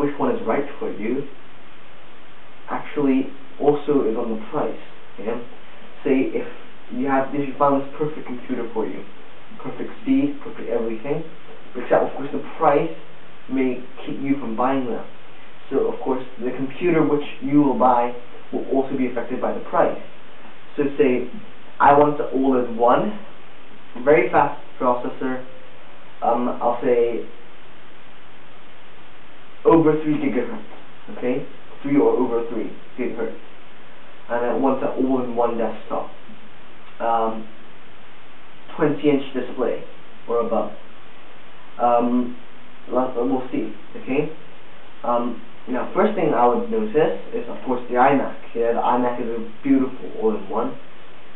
which one is right for you actually also is on the price. Yeah? Say if you found this perfect computer for you, perfect speed, perfect everything, except of course the price may keep you from buying that. So of course the computer which you will buy will also be affected by the price. So say I want the all-in-one, very fast processor, I'll say over 3 gigahertz, okay? 3 or over 3 gigahertz. And I want an all-in-one desktop. 20-inch display or above. We'll see, okay? Now, first thing I would notice is, of course, the iMac. Yeah, the iMac is a beautiful all-in-one.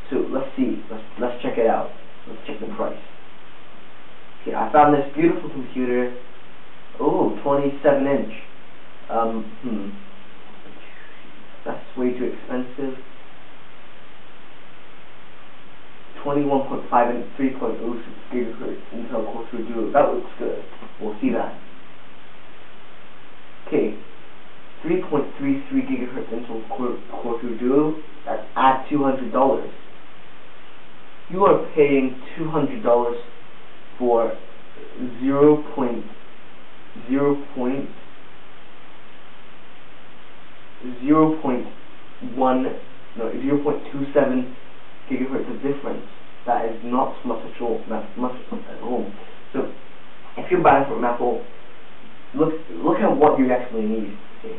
So let's see. Let's check it out. Let's check the price. Okay, I found this beautiful computer. Oh, 27-inch. That's way too expensive. 21.5 and 3.06 gigahertz Intel Core 2 Duo. That looks good. We'll see that. Okay, 3.33 gigahertz Intel Core 2 Duo. That's at $200. You are paying $200 for 0.27 gigahertz of difference. That is not much at all. So, if you're buying from Apple, look at what you actually need. Okay,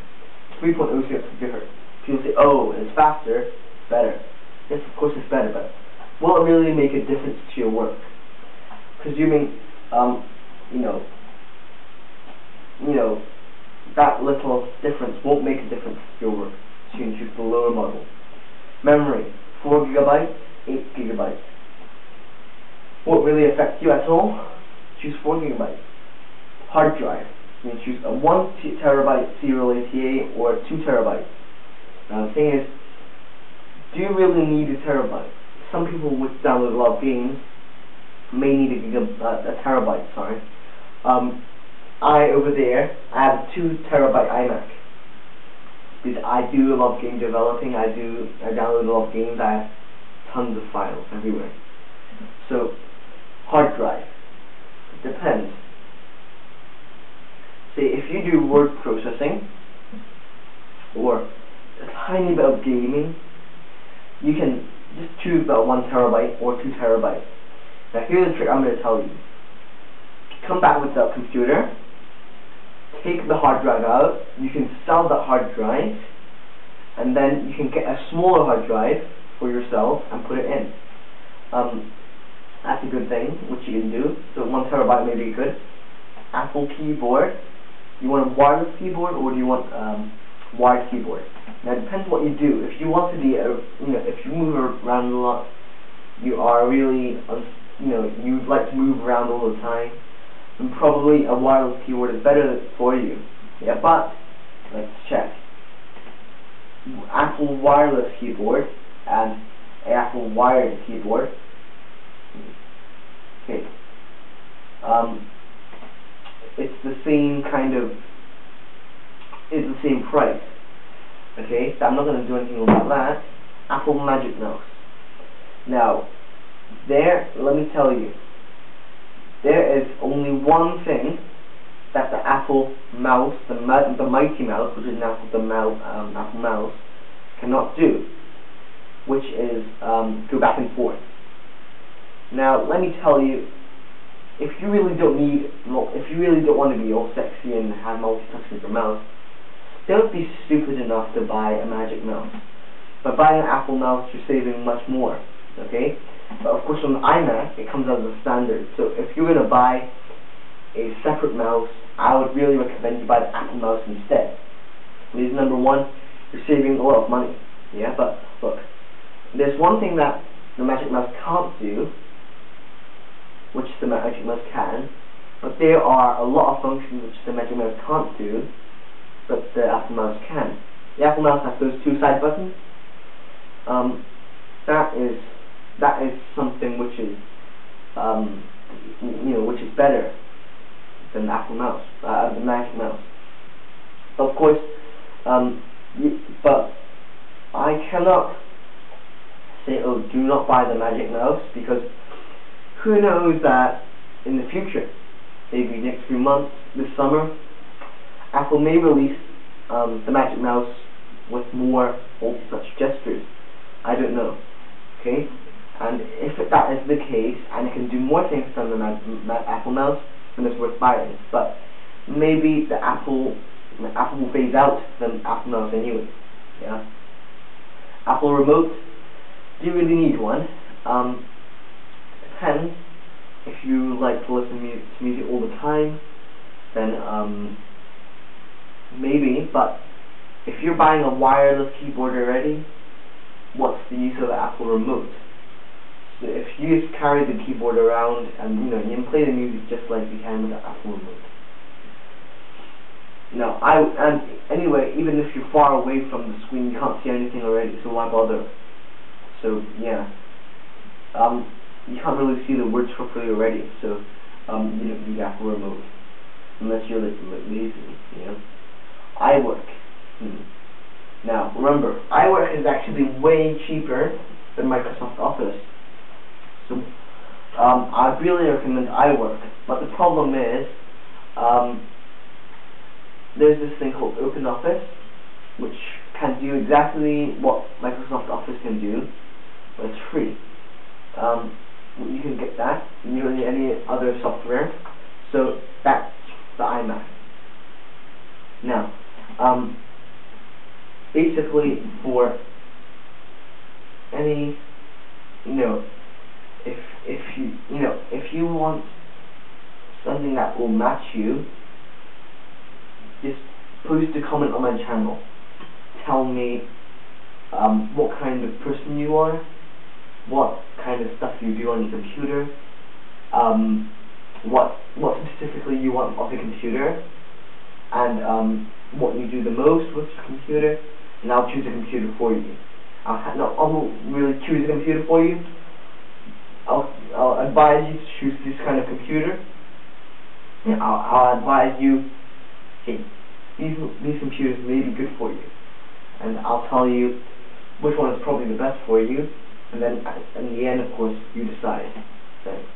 3.06 gigahertz. People say, "Oh, it's faster, it's better." Yes, of course it's better, but will it really make a difference to your work? Presuming, that little difference won't make a difference to your work. So you can choose the lower model. Memory, 4 gigabytes, 8 gigabytes. Won't really affect you at all. Choose 4 gigabytes. Hard drive, you can choose a 1 terabyte serial ATA or 2 terabytes. Now the thing is, do you really need a terabyte? Some people would download a lot of games may need a terabyte. Sorry. Over there, I have a 2 terabyte iMac. Because I do a lot of game developing, I download a lot of games, I have tons of files everywhere. So, hard drive. It depends. Say, if you do word processing, or a tiny bit of gaming, you can just choose about 1 terabyte or 2 terabytes. Now here's the trick I'm going to tell you. Come back with the computer, take the hard drive out, you can sell that hard drive, and then you can get a smaller hard drive for yourself and put it in. That's a good thing, which you can do. So 1 terabyte may be good. Apple keyboard. You want a wireless keyboard or do you want wired keyboard? Now it depends what you do. If you want to be, if you move around a lot, you are really, you'd like to move around all the time, then probably a wireless keyboard is better for you. Yeah, but let's check. Apple wireless keyboard and Apple wired keyboard. Okay. It's the same kind of. It's the same price. Okay, so I'm not going to do anything about that. Apple Magic Mouse. Now, let me tell you, there is only one thing that the Apple Mouse, the Mighty Mouse, which is now called the Apple Mouse, cannot do, which is go back and forth. Now, let me tell you, if you really don't want to be all sexy and have multitasking with your mouse, don't be stupid enough to buy a Magic Mouse. By buying an Apple mouse, you're saving much more. Okay? But of course, on the iMac, it comes as a standard. So if you're going to buy a separate mouse, I would really recommend you buy the Apple mouse instead. Reason number one, you're saving a lot of money. Yeah, but look, there's one thing that the Magic Mouse can't do, which the Magic Mouse can, but there are a lot of functions which the Magic Mouse can't do, but the Apple Mouse can. The Apple Mouse has those 2 side buttons. That is something which is, which is better than the Apple Mouse, the Magic Mouse. course, but I cannot say, oh, do not buy the Magic Mouse, because who knows that in the future, maybe next few months, this summer, Apple may release the Magic Mouse with more multi-touch gestures. I don't know. Okay, and if that is the case, and it can do more things than the Apple Mouse, then it's worth buying. But maybe the Apple will phase out the Apple Mouse anyway. Yeah. Apple Remote. Do you really need one? Depends. If you like to listen to music all the time, then maybe. But if you're buying a wireless keyboard already, what's the use of the Apple Remote? So if you just carry the keyboard around and you can play the music just like you can with the Apple Remote. No, and anyway, even if you're far away from the screen, you can't see anything already, so why bother? So yeah, you can't really see the words properly already, so you don't need Apple Remote unless you're like lazy, iWork. Now remember, iWork is actually way cheaper than Microsoft Office, so I really recommend iWork. But the problem is, there's this thing called OpenOffice, which can do exactly what Microsoft Office can do, but it's free. You can get that. You don't need any other software. So that's the iMac. Now, basically for any, if you want something that will match you, just post a comment on my channel. Tell me what kind of person you are, what kind of stuff you do on your computer, what specifically you want of the computer, and what you do the most with your computer, and I'll choose a computer for you. I won't really choose a computer for you. I'll advise you to choose this kind of computer. And I'll advise you, hey, these computers may be good for you, and I'll tell you which one is probably the best for you, and then in the end, of course, you decide. Thanks.